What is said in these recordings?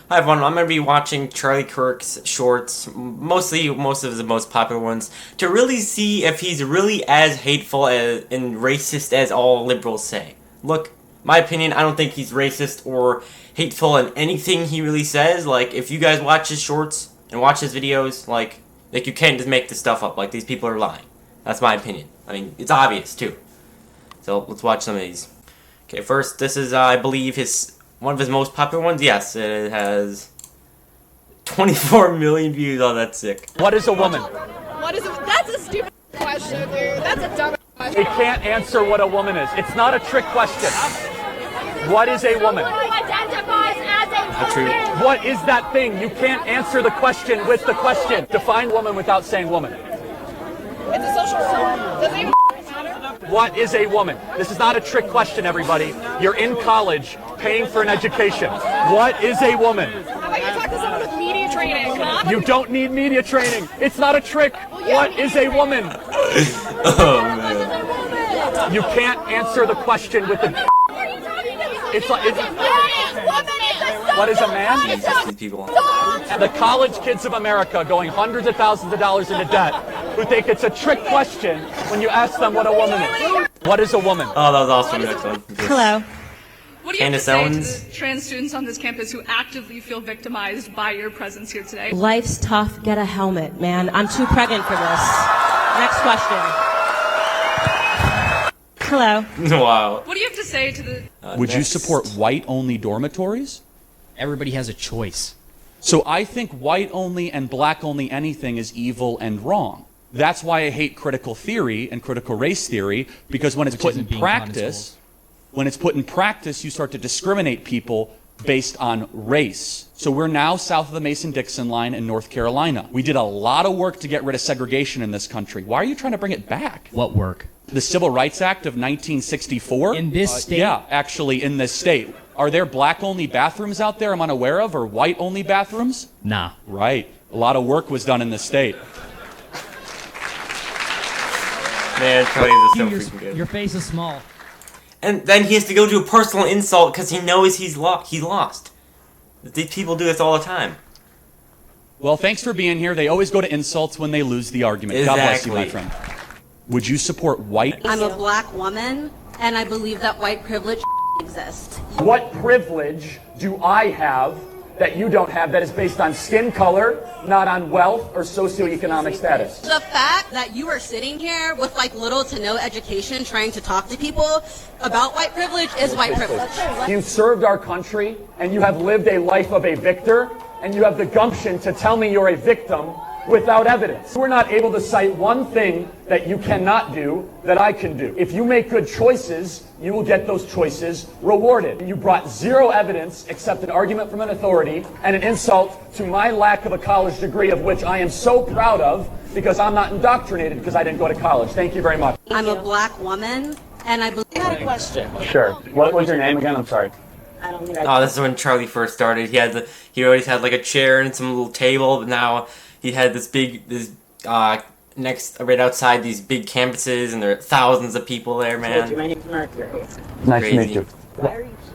Hi everyone, I'm going to be watching Charlie Kirk's shorts, most of the most popular ones, to really see if he's really as hateful and racist as all liberals say. Look, my opinion, I don't think he's racist or hateful in anything he really says. Like, if you guys watch his shorts and watch his videos, like you can't just make this stuff up. Like, these people are lying. That's my opinion. I mean, it's obvious, too. So, let's watch some of these. Okay, first, this is, I believe, one of his most popular ones. Yes, it has 24 million views. Oh, that's sick. What is a woman? That's a stupid question, dude. That's a dumb question. They can't answer what a woman is. It's not a trick question. What is a woman? Identifies as a woman. What is that thing? You can't answer the question with the question. Define woman without saying woman. It's a social form. Does it even matter? What is a woman? This is not a trick question, everybody. You're in college, paying for an education. What is a woman? How about you talk to someone with media training? You don't need media training. It's not a trick. What is a woman? Oh, man. You can't answer the question with the... It's like... What is a man? Jesus, these people. The college kids of America going hundreds of thousands of dollars into debt who think it's a trick question when you ask them what a woman is. What is a woman? Oh, that was awesome. Next one. Hello. What do you have to Candace say Owens. to the trans students on this campus who actively feel victimized by your presence here today? Life's tough. Get a helmet, man. I'm too pregnant for this. Next question. Hello. Wow. What do you have to say to the... Would you Next. support white-only dormitories? Everybody has a choice. So I think white-only and black-only anything is evil and wrong. That's why I hate critical theory and critical race theory, because when it's put in isn't being taught in practice, you start to discriminate people based on race. So we're now south of the Mason-Dixon line in North Carolina. We did a lot of work to get rid of segregation in this country. Why are you trying to bring it back? What work? The Civil Rights Act of 1964? In this state? Yeah, actually in this state. Are there black-only bathrooms out there I'm unaware of, or white-only bathrooms? Nah. Right. A lot of work was done in this state. Man, Charlie is so freaking good. Your face is small. And then he has to go to a personal insult because he knows he's lost. These people do this all the time. Well, thanks for being here. They always go to insults when they lose the argument. God bless you, my friend. Would you support white? I'm a black woman, and I believe that white privilege exists. What privilege do I have that you don't have that is based on skin color, not on wealth or socioeconomic status? The fact that you are sitting here with like little to no education trying to talk to people about white privilege is white privilege. You served our country and you have lived a life of a victor, and you have the gumption to tell me you're a victim without evidence. We're not able to cite one thing that you cannot do that I can do. If you make good choices, you will get those choices rewarded. You brought zero evidence except an argument from an authority and an insult to my lack of a college degree, of which I am so proud of because I'm not indoctrinated because I didn't go to college. Thank you very much. I'm a black woman, and I believe... I had a question. Sure. What was your name again? I'm sorry. I don't think Oh, this is when Charlie first started. He always had like a chair and some little table, but now he had next right outside these big campuses, and there are thousands of people there, man. Nice Crazy. to meet you.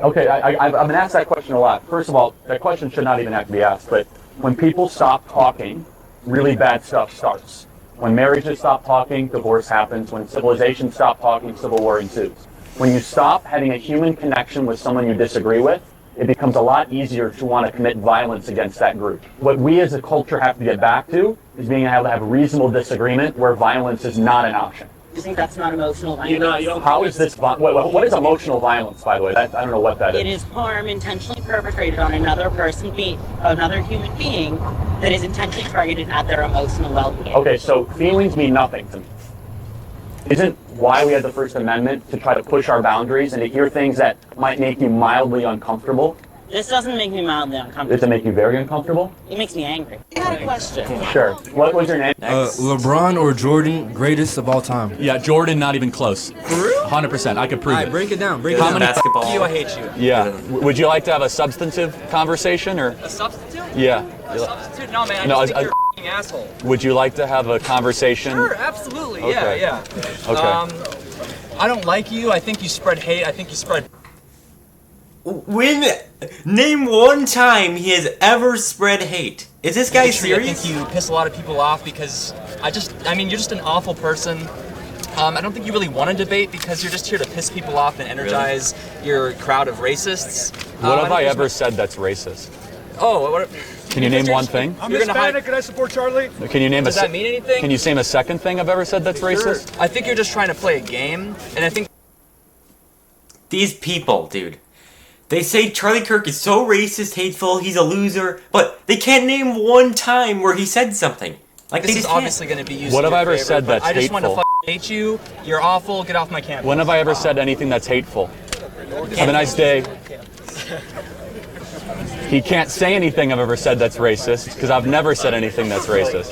Okay, I've been asked that question a lot. First of all, that question should not even have to be asked, but when people stop talking, really bad stuff starts. When marriages stop talking, divorce happens. When civilizations stop talking, civil war ensues. When you stop having a human connection with someone you disagree with, it becomes a lot easier to want to commit violence against that group. What we as a culture have to get back to is being able to have reasonable disagreement where violence is not an option. You think that's not emotional violence? How is this? What is emotional violence, by the way? I don't know what that is. It is harm intentionally perpetrated on another another human being that is intentionally targeted at their emotional well-being. Okay, so feelings mean nothing to me. Isn't why we had the First Amendment to try to push our boundaries and to hear things that might make you mildly uncomfortable? This doesn't make me mildly uncomfortable. Does it make you very uncomfortable? It makes me angry. I had a question. Sure. What was your name? LeBron or Jordan, greatest of all time? Yeah, Jordan, not even close. For real? 100%. I could prove it. Break it down. Break it How down. many Basketball. You, I hate you. Yeah. Would you like to have a substantive conversation, or? A substitute? Yeah. A substitute? No, man. No, I just think you're a f***ing asshole. Would you like to have a conversation? Sure, absolutely. Okay. Yeah. Okay. I don't like you. I think you spread hate. I think you spread Name one time he has ever spread hate. Is this guy serious? I think you piss a lot of people off because you're just an awful person. I don't think you really want to debate because you're just here to piss people off and energize your crowd of racists. What have I ever said that's racist? Oh, what? Can you name one thing? I'm Hispanic and I support Charlie. Can you name Does that mean anything? Can you name a second thing I've ever said that's racist? I think you're just trying to play a game, and I think These people, dude. They say Charlie Kirk is so racist, hateful, he's a loser, but they can't name one time where he said something. Like this is obviously going to be used. What in have I your ever favor, said that's I just hateful? want to hate you. You're awful. Get off my campus. When have I ever said anything that's hateful? Have a nice day. He can't say anything I've ever said that's racist, because I've never said anything that's racist.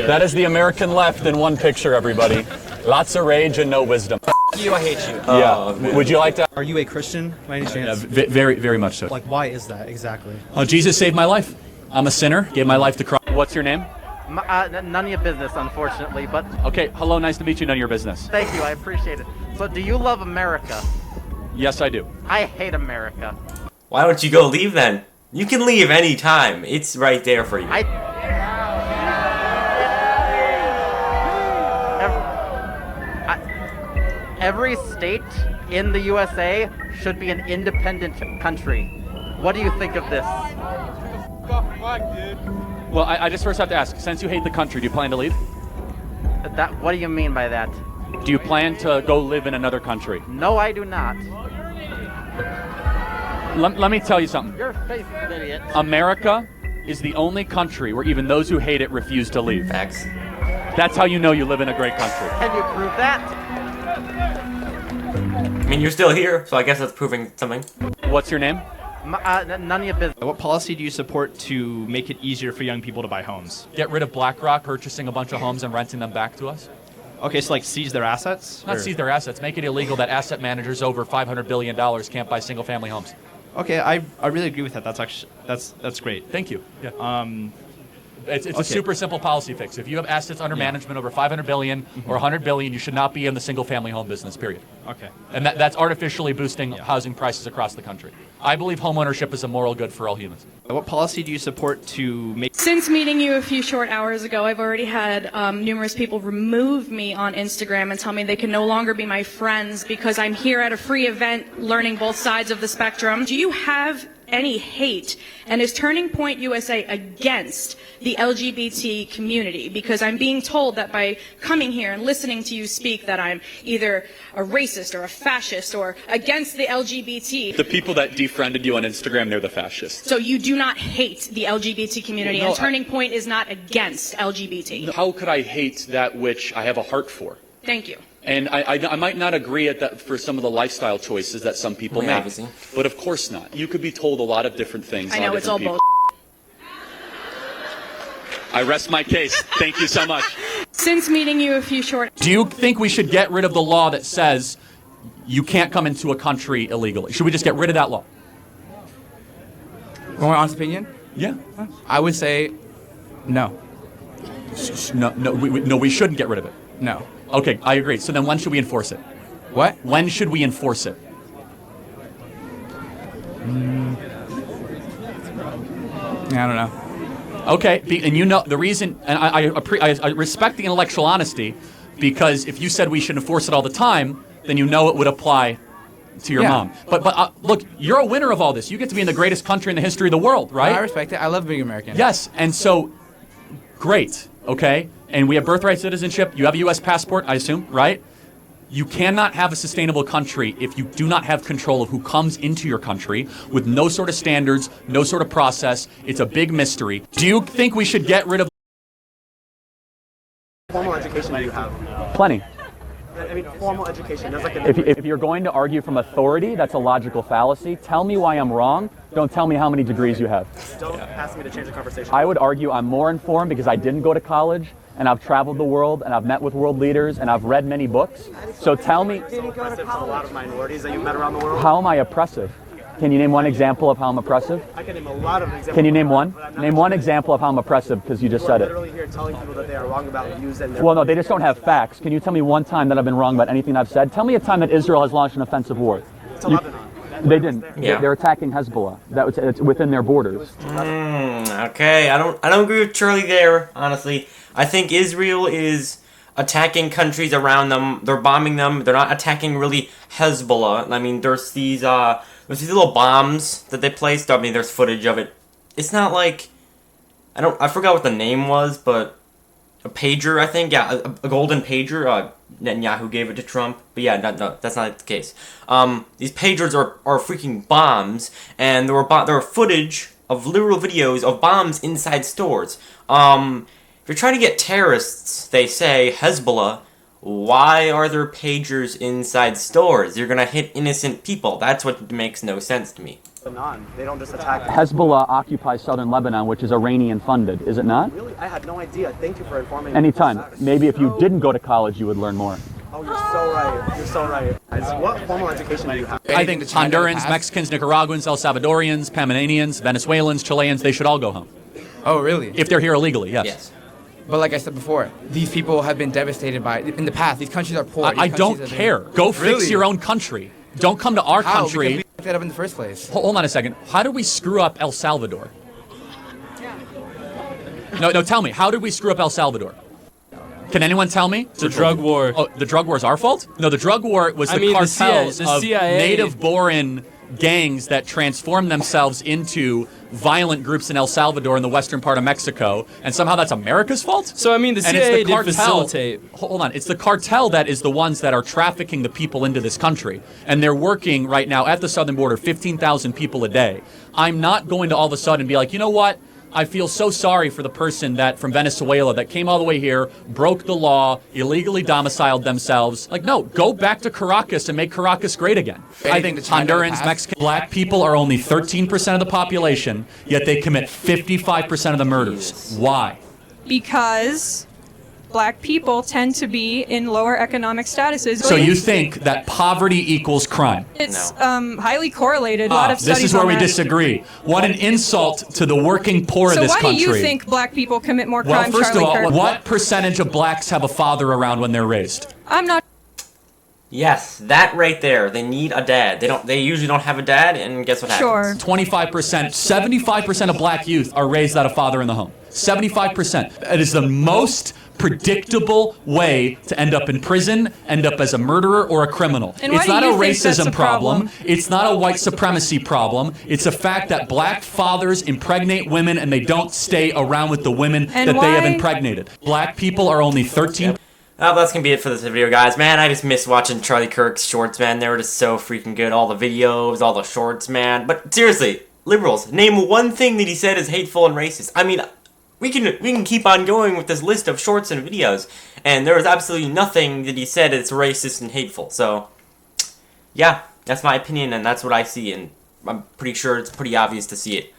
That is the American left in one picture, everybody. Lots of rage and no wisdom. You, I hate you. Yeah. Would you like to? Are you a Christian by any chance? Very, very much so. Like, why is that exactly? Jesus saved my life. I'm a sinner. Gave my life to Christ. What's your name? None of your business, unfortunately, but... Okay, hello, nice to meet you, none of your business. Thank you, I appreciate it. So, do you love America? Yes, I do. I hate America. Why don't you go leave then? You can leave any time. It's right there for you. Every state in the USA should be an independent country. What do you think of this? Well, I just first have to ask, since you hate the country, do you plan to leave? What do you mean by that? Do you plan to go live in another country? No, I do not. Let me tell you something. Your face is an idiot. America is the only country where even those who hate it refuse to leave. Facts. That's how you know you live in a great country. Can you prove that? I mean, you're still here, so I guess that's proving something. What's your name? None of your business. What policy do you support to make it easier for young people to buy homes? Get rid of BlackRock purchasing a bunch of homes and renting them back to us. Okay, so like seize their assets? Not seize their assets. Make it illegal that asset managers over $500 billion can't buy single-family homes. Okay, I really agree with that. That's actually that's great. Thank you. Yeah. It's a super simple policy fix. If you have assets under management over $500 billion or $100 billion, you should not be in the single-family home business, period. Okay. And that's artificially boosting housing prices across the country. I believe homeownership is a moral good for all humans. What policy do you support to make... Since meeting you a few short hours ago, I've already had numerous people remove me on Instagram and tell me they can no longer be my friends because I'm here at a free event learning both sides of the spectrum. Do you have any hate, and is Turning Point USA against the LGBT community? Because I'm being told that by coming here and listening to you speak that I'm either a racist or a fascist or against the LGBT. The people that defriended you on Instagram, they're the fascists. So you do not hate the LGBT community, No, and Turning Point is not against LGBT. How could I hate that which I have a heart for? Thank you. And I might not agree at that for some of the lifestyle choices that some people make, obviously. but of course not. You could be told a lot of different things. I know it's all bullshit. I rest my case. Thank you so much. Since meeting you a few short... Do you think we should get rid of the law that says you can't come into a country illegally? Should we just get rid of that law? My honest opinion? Yeah. I would say no. No, we shouldn't get rid of it. No. Okay, I agree. So then when should we enforce it? What? When should we enforce it? I don't know. Okay, and you know the reason, and I respect the intellectual honesty, because if you said we should enforce it all the time, then you know it would apply to your mom. But look, you're a winner of all this. You get to be in the greatest country in the history of the world, right? I respect it. I love being American. Yes, and so, great, okay? And we have birthright citizenship. You have a U.S. passport, I assume, right? You cannot have a sustainable country if you do not have control of who comes into your country with no sort of standards, no sort of process. It's a big mystery. Do you think we should get rid of... Formal education do you have? Plenty. I mean, formal education. There's like a If you're going to argue from authority, that's a logical fallacy. Tell me why I'm wrong. Don't tell me how many degrees you have. Don't ask me to change the conversation. I would argue I'm more informed because I didn't go to college, and I've traveled the world, and I've met with world leaders, and I've read many books. So tell me, Didn't go to college. A lot of minorities that you've met around the world. how am I oppressive? Can you name one example of how I'm oppressive? I can name a lot of examples. Can you name one? Name one example of how I'm oppressive, because you just said it. Literally here telling people that they are wrong about views and their... Well, no, they just don't have facts. Can you tell me one time that I've been wrong about anything I've said? Tell me a time that Israel has launched an offensive war. To Lebanon. They didn't. Yeah. They're attacking Hezbollah. It's within their borders. Okay, I don't agree with Charlie there, honestly. I think Israel is attacking countries around them. They're bombing them. They're not attacking really Hezbollah. I mean, there's these little bombs that they placed. I mean, there's footage of it. It's not like I forgot what the name was, but a pager, I think. Yeah, a golden pager. Netanyahu gave it to Trump. But yeah, no, that's not the case. These pagers are freaking bombs, and there were footage of literal videos of bombs inside stores. If you're trying to get terrorists, they say, Hezbollah, why are there pagers inside stores? You're gonna hit innocent people. That's what makes no sense to me. They don't just attack. Hezbollah occupies southern Lebanon, which is Iranian funded, is it not? Really? I had no idea. Thank you for informing me. Anytime. Maybe if you didn't go to college, you would learn more. Oh, you're so right. You're so right. What formal education do you have? I think Hondurans, Mexicans, Nicaraguans, El Salvadorians, Panamanians, Venezuelans, Chileans, they should all go home. Oh, really? If they're here illegally, yes. But like I said before, these people have been devastated by in the past. These countries are poor. I don't care. Go fix your own country. Don't come to our country. Because we fucked that up in the first place. Hold on a second. How did we screw up El Salvador? No, tell me. How did we screw up El Salvador? Can anyone tell me? The drug war. Oh, the drug war is our fault? No, the drug war was the cartels of native-born gangs that transformed themselves into violent groups in El Salvador in the western part of Mexico, and somehow that's America's fault? So, I mean, the CIA did facilitate. Hold on. It's the cartel that is the ones that are trafficking the people into this country, and they're working right now at the southern border, 15,000 people a day. I'm not going to all of a sudden be like, you know what? I feel so sorry for the person that from Venezuela that came all the way here, broke the law, illegally domiciled themselves. Like, no, go back to Caracas and make Caracas great again. I think Hondurans, Mexicans, black people are only 13% of the population, yet they commit 55% of the murders. Why? Because black people tend to be in lower economic statuses. So you think that poverty equals crime? It's highly correlated. A lot of studies this is where on we that. disagree. What an insult to the working poor of this country. So why do you think black people commit more crime, Well, first of all, Kirk? what percentage of blacks have a father around when they're raised? I'm not. Yes, that right there. They need a dad. They usually don't have a dad, and guess what happens? 25%, 75% of black youth are raised without a father in the home. 75%. It is the most predictable way to end up in prison, end up as a murderer or a criminal. And why it's do not a you think that's racism a problem? It's not a white supremacy problem. It's a fact that black fathers impregnate women and they don't stay around with the women And that they have why- impregnated. Black people are only 13. Well, that's gonna be it for this video, guys. Man, I just miss watching Charlie Kirk's shorts, man. They were just so freaking good. All the videos, all the shorts, man. But seriously, liberals, name one thing that he said is hateful and racist. I mean, we can keep on going with this list of shorts and videos, and there was absolutely nothing that he said that's racist and hateful. So, yeah, that's my opinion, and that's what I see, and I'm pretty sure it's pretty obvious to see it.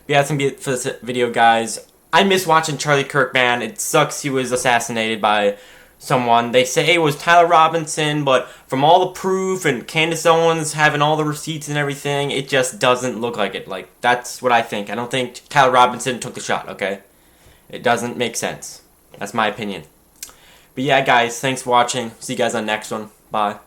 But yeah, that's gonna be it for this video, guys. I miss watching Charlie Kirk, man. It sucks he was assassinated by someone. They say it was Tyler Robinson, but from all the proof and Candace Owens having all the receipts and everything, it just doesn't look like it. Like, that's what I think. I don't think Tyler Robinson took the shot, okay? It doesn't make sense. That's my opinion. But yeah, guys, thanks for watching. See you guys on the next one. Bye.